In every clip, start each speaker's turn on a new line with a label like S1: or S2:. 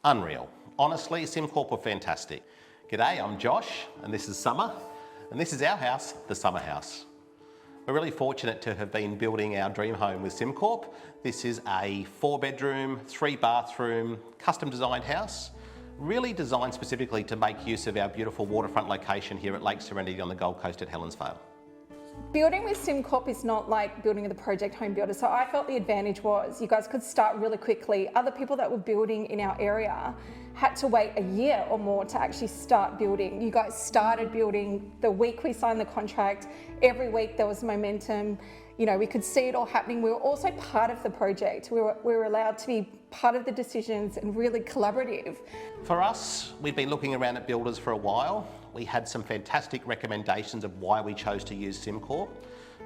S1: Unreal. Honestly, SimCorp were fantastic. G'day, I'm Josh, and this is Summer, and this is our house, the Summer House. We're really fortunate to have been building our dream home with SimCorp. This is a 4-bedroom, 3-bathroom, custom designed house, really designed specifically to make use of our beautiful waterfront location here at Lake Serenity on the Gold Coast at Helens Vale.
S2: Building with SimCorp is not like building with a project home builder. So I felt the advantage was you guys could start really quickly. Other people that were building in our area had to wait a year or more to actually start building. You guys started building the week we signed the contract. Every week there was momentum. You know, we could see it all happening. We were also part of the project. We were allowed to be part of the decisions and really collaborative.
S1: For us, we've been looking around at builders for a while. We had some fantastic recommendations of why we chose to use SimCorp,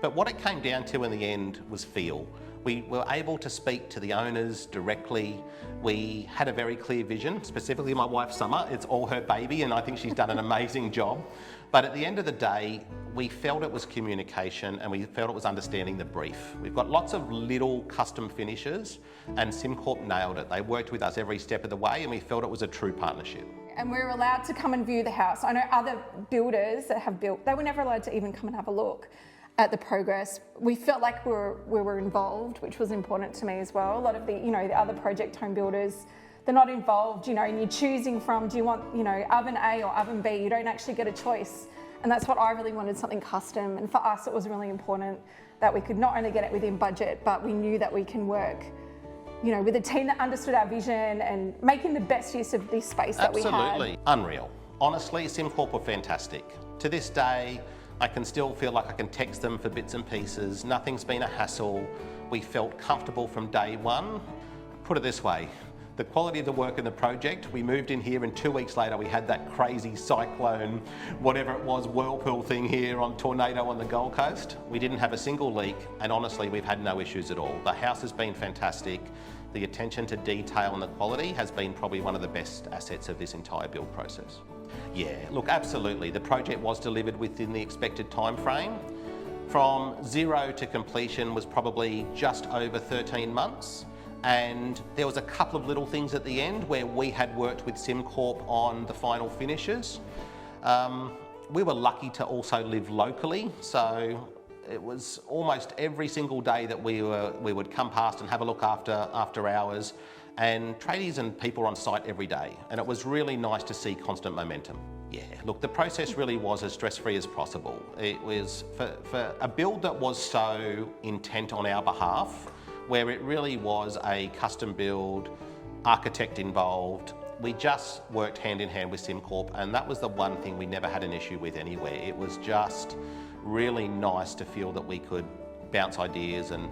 S1: but what it came down to in the end was feel. We were able to speak to the owners directly. We had a very clear vision, specifically my wife Summer. It's all her baby and I think she's done an amazing job. But at the end of the day, we felt it was communication and we felt it was understanding the brief. We've got lots of little custom finishes and SimCorp nailed it. They worked with us every step of the way and we felt it was a true partnership.
S2: And we were allowed to come and view the house. I know other builders that have built, they were never allowed to even come and have a look at the progress. We felt like we were involved, which was important to me as well. A lot of the, the other project home builders, they're not involved, and you're choosing from, do you want, oven A or oven B? You don't actually get a choice. And that's what I really wanted, something custom. And for us, it was really important that we could not only get it within budget, but we knew that we can work with a team that understood our vision and making the best use of this space that we had.
S1: Absolutely. Unreal. Honestly, SimCorp were fantastic. To this day, I can still feel like I can text them for bits and pieces. Nothing's been a hassle. We felt comfortable from day one. Put it this way, the quality of the work in the project, we moved in here and 2 weeks later we had that crazy cyclone, whatever it was, whirlpool thing here on tornado on the Gold Coast. We didn't have a single leak and honestly we've had no issues at all. The house has been fantastic. The attention to detail and the quality has been probably one of the best assets of this entire build process. Yeah, look, absolutely. The project was delivered within the expected time frame. From zero to completion was probably just over 13 months. And there was a couple of little things at the end where we had worked with SimCorp on the final finishes. We were lucky to also live locally, so it was almost every single day that we would come past and have a look after hours, and tradies and people were on site every day, and it was really nice to see constant momentum. Yeah, look, the process really was as stress-free as possible. It was for a build that was so intent on our behalf, where it really was a custom build, architect involved. We just worked hand in hand with SimCorp, and that was the one thing we never had an issue with anywhere. It was just really nice to feel that we could bounce ideas, and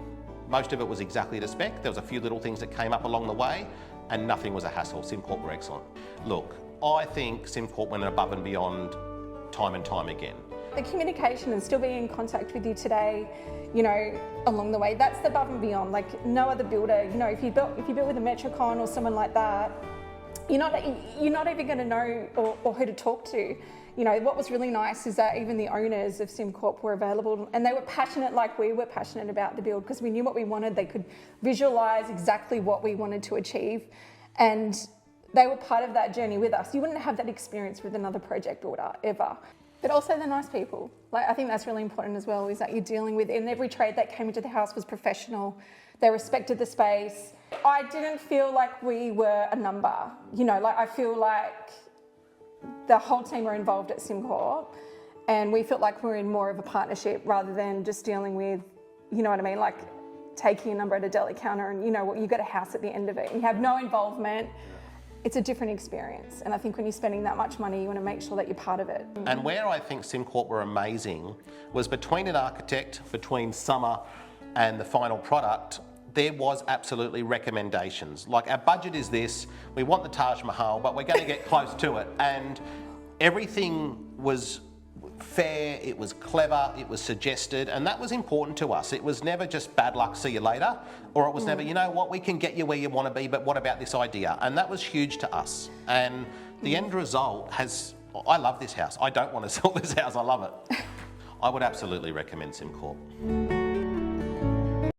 S1: most of it was exactly to spec. There was a few little things that came up along the way, and nothing was a hassle. SimCorp were excellent. Look, I think SimCorp went above and beyond time and time again.
S2: The communication and still being in contact with you today, along the way, that's the above and beyond. Like no other builder, if you built with a Metrocon or someone like that, you're not even going to know or who to talk to. What was really nice is that even the owners of SimCorp were available and they were passionate like we were passionate about the build because we knew what we wanted. They could visualize exactly what we wanted to achieve, and they were part of that journey with us. You wouldn't have that experience with another project builder ever. But also they're nice people. I think that's really important as well, is that you're dealing with, and every trade that came into the house was professional. They respected the space. I didn't feel like we were a number. I feel like the whole team were involved at SimCorp, and we felt like we were in more of a partnership rather than just dealing with, like taking a number at a deli counter and you got a house at the end of it. You have no involvement. It's a different experience, and I think when you're spending that much money, you want to make sure that you're part of it.
S1: And where I think SimCorp were amazing was between an architect, between Summer and the final product, there was absolutely recommendations. Like, our budget is this, we want the Taj Mahal, but we're going to get close to it. And everything was fair, it was clever, it was suggested, and that was important to us. It was never just bad luck, see you later, or it was never, we can get you where you want to be, but what about this idea? And that was huge to us. And the end result I love this house. I don't want to sell this house, I love it. I would absolutely recommend SimCorp.